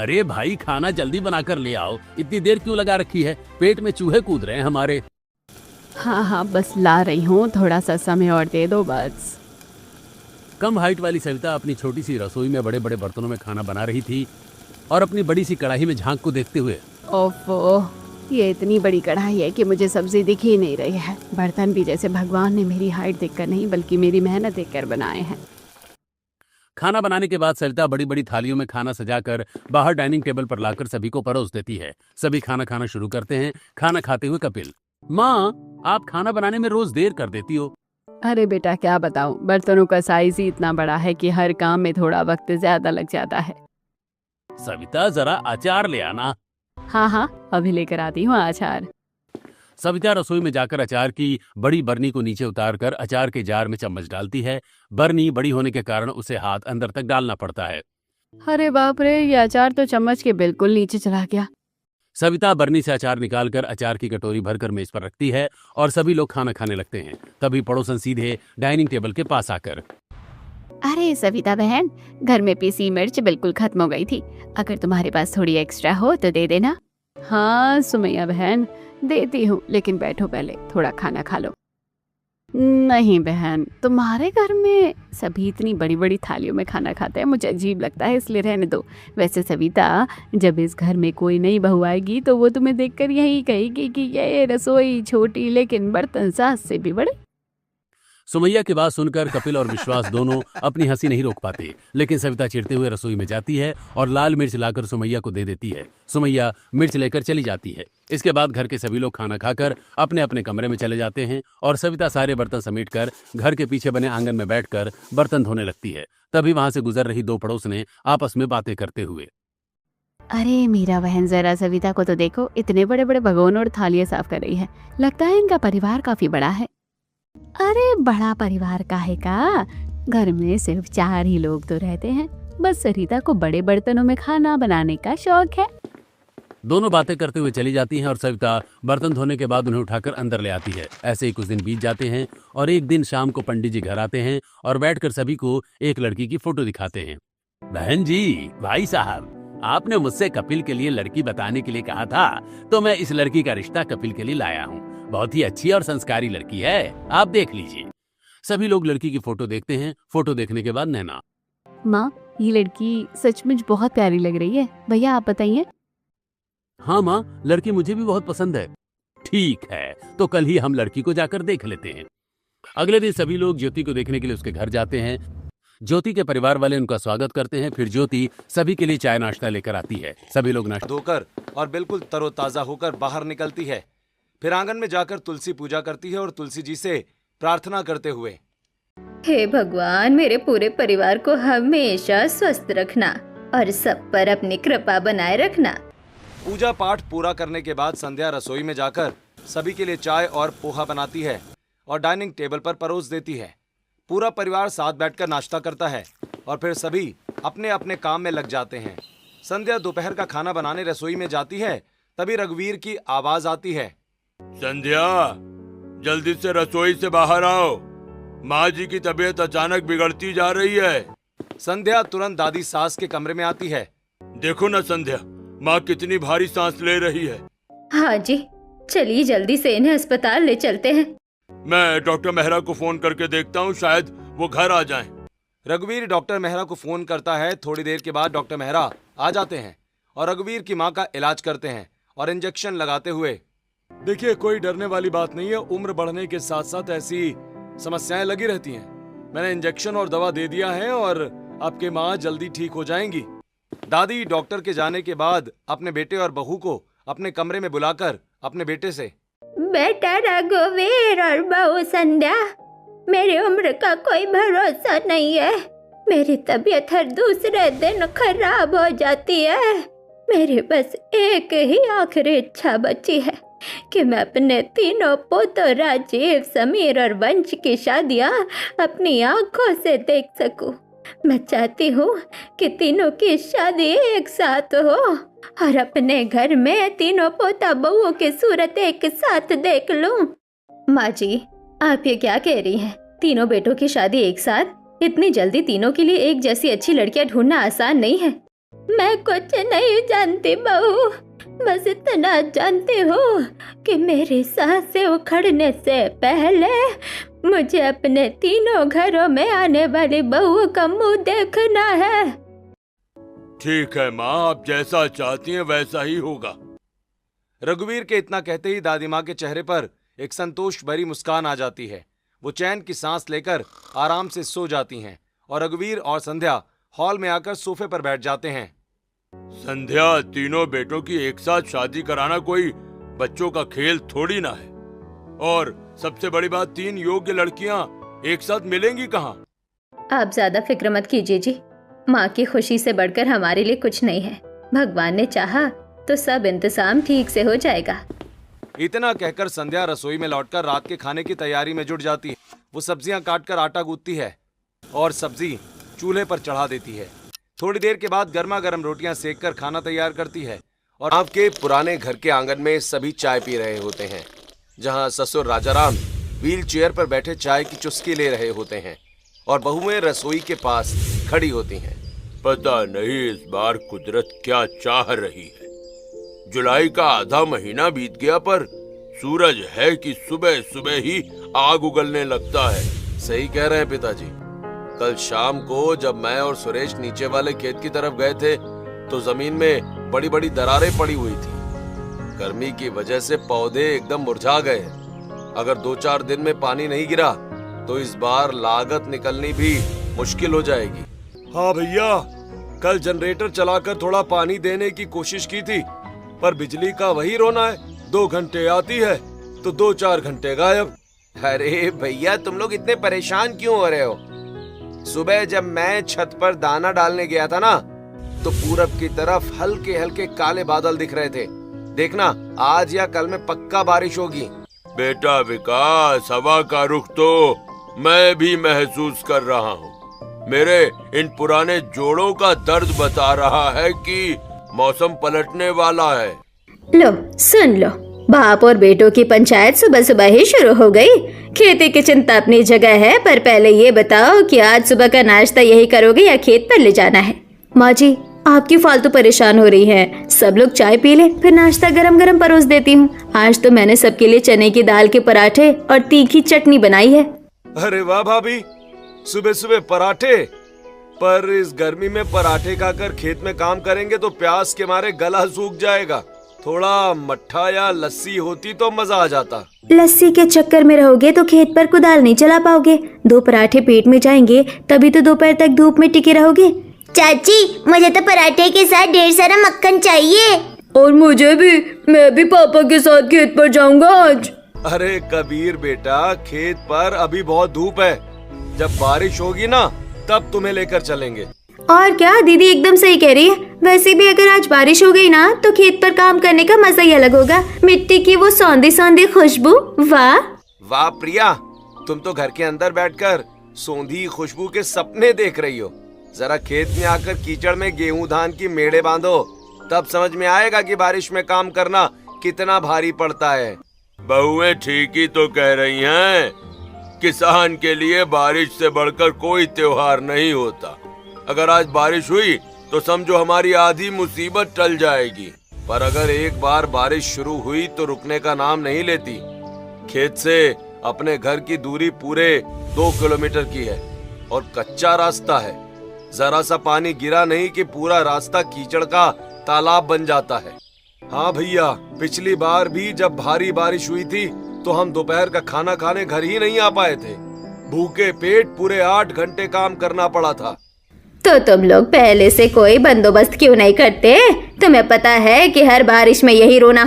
अरे भाई, खाना जल्दी बनाकर ले आओ। इतनी देर क्यों लगा रखी है? पेट में चूहे कूद रहे हैं हमारे। हाँ हाँ, बस ला रही हूँ, थोड़ा सा समय और दे दो बस। कम हाइट वाली सविता अपनी छोटी सी रसोई में बड़े बड़े बर्तनों में खाना बना रही थी और अपनी बड़ी सी कढ़ाई में झांक को देखते हुए, ओफो, ये इतनी बड़ी कढ़ाई है कि मुझे सब्जी दिख ही नहीं रही है। बर्तन भी जैसे भगवान ने मेरी हाइट देखकर नहीं बल्कि मेरी मेहनत देखकर बनाए हैं। खाना बनाने के बाद सविता बड़ी बड़ी थालियों में खाना सजाकर बाहर डाइनिंग टेबल पर लाकर सभी को परोस देती है। सभी खाना खाना शुरू करते हैं। खाना खाते हुए कपिल, माँ, आप खाना बनाने में रोज देर कर देती हो। अरे बेटा, क्या बताऊं, बर्तनों का साइज ही इतना बड़ा है कि हर काम में थोड़ा वक्त ज्यादा लग जाता है। सविता, जरा अचार ले आना। हाँ हाँ, अभी लेकर आती हूँ अचार। सविता रसोई में जाकर अचार की बड़ी बरनी को नीचे उतारकर अचार के जार में चम्मच डालती है। बरनी बड़ी होने के कारण उसे हाथ अंदर तक डालना पड़ता है। अरे बाप रे, ये अचार तो चम्मच के बिल्कुल नीचे चला गया। सविता बरनी से अचार निकालकर अचार की कटोरी भरकर मेज पर रखती है और सभी लोग खाना खाने लगते हैं। तभी पड़ोसन सीधे डाइनिंग टेबल के पास आकर, अरे सविता बहन, घर में पीसी मिर्च बिल्कुल खत्म हो गई थी। अगर तुम्हारे पास थोड़ी एक्स्ट्रा हो तो दे देना। हाँ सुमैया बहन, देती हूँ, लेकिन बैठो पहले, थोड़ा खाना खा लो। नहीं बहन, तुम्हारे घर में सभी इतनी बड़ी बड़ी थालियों में खाना खाते हैं, मुझे अजीब लगता है, इसलिए रहने दो। वैसे सविता, जब इस घर में कोई नई बहू आएगी तो वो तुम्हें देखकर यही कहेगी कि ये रसोई छोटी लेकिन बर्तन सास से भी बड़े। सुमैया की बात सुनकर कपिल और विश्वास दोनों अपनी हंसी नहीं रोक पाते, लेकिन सविता चिढ़ते हुए रसोई में जाती है और लाल मिर्च लाकर सुमैया को दे देती है। सुमैया मिर्च लेकर चली जाती है। इसके बाद घर के सभी लोग खाना खाकर अपने अपने कमरे में चले जाते हैं और सविता सारे बर्तन समेटकर घर के पीछे बने आंगन में बैठकर बर्तन धोने लगती है। तभी वहां से गुजर रही दो पड़ोसने आपस में बातें करते हुए, अरे मीरा बहन, जरा सविता को तो देखो, इतने बड़े बड़े भगोन और थालियां साफ कर रही है। लगता है इनका परिवार काफी बड़ा है। अरे बड़ा परिवार काहे का, घर में सिर्फ 4 ही लोग तो रहते हैं। बस सरिता को बड़े बर्तनों में खाना बनाने का शौक है। दोनों बातें करते हुए चली जाती हैं और सविता बर्तन धोने के बाद उन्हें उठाकर अंदर ले आती है। ऐसे ही कुछ दिन बीत जाते हैं और एक दिन शाम को पंडित जी घर आते हैं और बैठकर सभी को एक लड़की की फोटो दिखाते हैं। बहन जी, भाई साहब, आपने मुझसे कपिल के लिए लड़की बताने के लिए कहा था, तो मैं इस लड़की का रिश्ता कपिल के लिए लाया हूँ। बहुत ही अच्छी और संस्कारी लड़की है, आप देख लीजिए। सभी लोग लड़की की फोटो देखते हैं। फोटो देखने के बाद नैना, माँ, ये लड़की सचमुच बहुत प्यारी लग रही है, भैया आप बताइए। हाँ माँ, लड़की मुझे भी बहुत पसंद है। ठीक है, तो कल ही हम लड़की को जाकर देख लेते हैं। अगले दिन सभी लोग ज्योति को देखने के लिए उसके घर जाते हैं। ज्योति के परिवार वाले उनका स्वागत करते हैं। फिर ज्योति सभी के लिए चाय नाश्ता लेकर आती है। सभी लोग नाश्ता धोकर और बिल्कुल तरोताजा होकर बाहर निकलती है। फिर आंगन में जाकर तुलसी पूजा करती है और तुलसी जी से प्रार्थना करते हुए, हे भगवान, मेरे पूरे परिवार को हमेशा स्वस्थ रखना और सब पर अपनी कृपा बनाए रखना। पूजा पाठ पूरा करने के बाद संध्या रसोई में जाकर सभी के लिए चाय और पोहा बनाती है और डाइनिंग टेबल पर परोस देती है। पूरा परिवार साथ बैठकर नाश्ता करता है और फिर सभी अपने अपने काम में लग जाते हैं। संध्या दोपहर का खाना बनाने रसोई में जाती है। तभी रघुवीर की आवाज आती है, संध्या, जल्दी से रसोई से बाहर आओ। माँ जी की तबीयत अचानक बिगड़ती जा रही है। संध्या तुरंत दादी सास के कमरे में आती है। देखो ना संध्या, माँ कितनी भारी सांस ले रही है। हाँ जी, चलिए जल्दी से इन्हें अस्पताल ले चलते हैं। मैं डॉक्टर मेहरा को फोन करके देखता हूँ, शायद वो घर आ जाएं। रघुवीर डॉक्टर मेहरा को फोन करता है। थोड़ी देर के बाद डॉक्टर मेहरा आ जाते हैं और रघुवीर की माँ का इलाज करते हैं और इंजेक्शन लगाते हुए, देखिए, कोई डरने वाली बात नहीं है। उम्र बढ़ने के साथ साथ ऐसी समस्याएं लगी रहती हैं। मैंने इंजेक्शन और दवा दे दिया है और आपके माँ जल्दी ठीक हो जाएंगी। दादी डॉक्टर के जाने के बाद अपने बेटे और बहू को अपने कमरे में बुलाकर अपने बेटे से, बेटा रघुवीर और बहू संध्या, मेरी उम्र का कोई भरोसा नहीं है। मेरी तबीयत हर दूसरे दिन खराब हो जाती है। मेरी बस एक ही आखिरी इच्छा बची है कि मैं अपने तीनों पुत्र राजीव, समीर और वंश की शादियां अपनी आंखों से देख सकूं। मैं चाहती हूँ कि तीनों की शादी एक साथ हो और अपने घर में तीनों पोता बहुओं की सूरत एक साथ देख लूं। माँ जी, आप ये क्या कह रही हैं? तीनों बेटों की शादी एक साथ? इतनी जल्दी तीनों के लिए एक जैसी अच्छी लड़कियां ढूंढना आसान नहीं है। मैं कुछ नहीं जानती बहू, बस इतना जानती हूँ कि मेरी सांसें उखड़ने से पहले मुझे अपने तीनों घरों में आने वाली बहू का मुंह देखना है। ठीक है माँ, आप जैसा चाहती हैं वैसा ही होगा। रघुवीर के इतना कहते ही दादी माँ के चेहरे पर एक संतोष भरी मुस्कान आ जाती है। वो चैन की सांस लेकर आराम से सो जाती हैं और रघुवीर और संध्या हॉल में आकर सोफे पर बैठ जाते हैं। संध्या, तीनों बेटों की एक साथ शादी कराना कोई बच्चों का खेल थोड़ी ना है। और सबसे बड़ी बात, 3 योग्य लड़कियां एक साथ मिलेंगी कहाँ? आप ज्यादा फिक्र मत कीजिए जी, माँ की खुशी से बढ़कर हमारे लिए कुछ नहीं है। भगवान ने चाहा तो सब इंतजाम ठीक से हो जाएगा। इतना कहकर संध्या रसोई में लौटकर रात के खाने की तैयारी में जुट जाती है। वो सब्जियां काटकर आटा गूंथती है और सब्जी चूल्हे पर चढ़ा देती है। थोड़ी देर के बाद गर्मा गर्म रोटियां सेककर खाना तैयार करती है। और आपके पुराने घर के आंगन में सभी चाय पी रहे होते हैं, जहां ससुर राजाराम व्हील चेयर पर बैठे चाय की चुस्की ले रहे होते हैं और बहुएं रसोई के पास खड़ी होती हैं। पता नहीं इस बार कुदरत क्या चाह रही है। जुलाई का आधा महीना बीत गया पर सूरज है कि सुबह सुबह ही आग उगलने लगता है। सही कह रहे हैं पिताजी। कल शाम को जब मैं और सुरेश नीचे वाले खेत की तरफ गए थे तो जमीन में बड़ी बड़ी दरारें पड़ी हुई थी। गर्मी की वजह से पौधे एकदम मुरझा गए हैं। अगर 2-4 दिन में पानी नहीं गिरा तो इस बार लागत निकलनी भी मुश्किल हो जाएगी। हाँ भैया, कल जनरेटर चलाकर थोड़ा पानी देने की कोशिश की थी, पर बिजली का वही रोना है। 2 घंटे आती है तो 2-4 घंटे गायब। अरे भैया, तुम लोग इतने परेशान क्यों हो रहे हो? सुबह जब मैं छत पर दाना डालने गया था ना, तो पूरब की तरफ हल्के हल्के काले बादल दिख रहे थे। देखना, आज या कल में पक्का बारिश होगी। बेटा विकास, हवा का रुख तो मैं भी महसूस कर रहा हूँ। मेरे इन पुराने जोड़ों का दर्द बता रहा है कि मौसम पलटने वाला है। लो सुन लो, बाप और बेटों की पंचायत सुबह सुबह ही शुरू हो गई। खेती की चिंता अपनी जगह है, पर पहले ये बताओ कि आज सुबह का नाश्ता यही करोगे या खेत पर ले जाना है? माँ जी, आपकी फालतू परेशान हो रही है। सब लोग चाय पी ले, फिर नाश्ता गरम गरम परोस देती हूँ। आज तो मैंने सबके लिए चने की दाल के पराठे और तीखी चटनी बनाई है। अरे वाह भाभी, सुबह सुबह पराठे। पर इस गर्मी में पराठे खाकर खेत में काम करेंगे तो प्यास के मारे गला सूख जाएगा। थोड़ा मट्ठा या लस्सी होती तो मजा आ जाता। लस्सी के चक्कर में रहोगे तो खेत पर कुदाल नहीं चला पाओगे। 2 पराठे पेट में जाएंगे तभी तो दोपहर तक धूप में टिके रहोगे। चाची, मुझे तो पराठे के साथ ढेर सारा मक्खन चाहिए। और मुझे भी, मैं भी पापा के साथ खेत पर जाऊंगा आज। अरे कबीर बेटा, खेत पर अभी बहुत धूप है। जब बारिश होगी ना तब तुम्हें लेकर चलेंगे। और क्या, दीदी एकदम सही कह रही है। वैसे भी अगर आज बारिश हो गई ना तो खेत पर काम करने का मजा ही अलग होगा। मिट्टी की वो सौंधी सौंधी खुशबू, वाह वाह प्रिया, तुम तो घर के अंदर बैठकर सौंधी खुशबू के सपने देख रही हो। जरा खेत में आकर कीचड़ में गेहूं धान की मेड़े बांधो, तब समझ में आएगा कि बारिश में काम करना कितना भारी पड़ता है। बहुएं ठीक ही तो कह रही हैं। किसान के लिए बारिश से बढ़कर कोई त्योहार नहीं होता। अगर आज बारिश हुई तो समझो हमारी आधी मुसीबत टल जाएगी। पर अगर एक बार बारिश शुरू हुई तो रुकने का नाम नहीं लेती। खेत से अपने घर की दूरी पूरे 2 किलोमीटर की है और कच्चा रास्ता है। जरा सा पानी गिरा नहीं कि पूरा रास्ता कीचड़ का तालाब बन जाता है। हाँ भैया, पिछली बार भी जब भारी बारिश हुई थी तो हम दोपहर का खाना खाने घर ही नहीं आ पाए थे। भूखे पेट पूरे 8 घंटे काम करना पड़ा था। तो तुम लोग पहले से कोई बंदोबस्त क्यों नहीं करते? तुम्हें पता है कि हर बारिश में यही रोना